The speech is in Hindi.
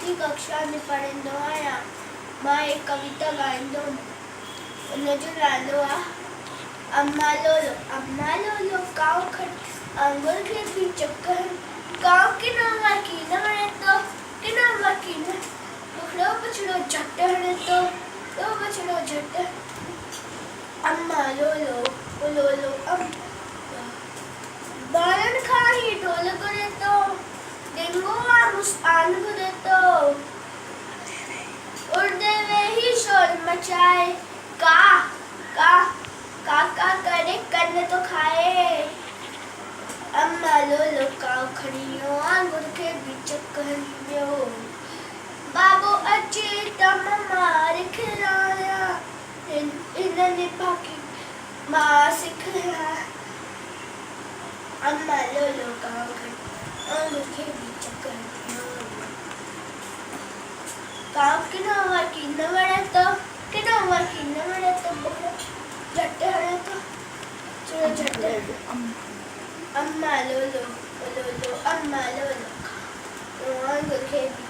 चौथी कक्षा में पढ़ंदो आहियां। मां एक कविता ॻाईंदो उनजो नालो आहे अम्मा लोलो काओ खट आंगुर खे बि चकर काओ किनो माकी न वणे तो किनो माकी न बुखड़ो बछड़ो झट हणे तो बछड़ो झट अम्मा लोलो बारन खां ही ढोल घुरे तो डेंगू मुस्कान घुरे तो उड़दे वे ही शोर मचाए का करे कन्न तो खाए अम्मा लोलो काओ खड़ियो आंगुर के भी चक्करियो बाबो अचे त मार खिलाया इन्हने बाकी मां सिखया अम्मा लोलो काओ खड़ियो आंगुर के भी चक्करियो काओ किनो वाकी न वणे तो झट हणे तो चलो झट अम्मा लोलो अम्मा लोलो आंगुर के भी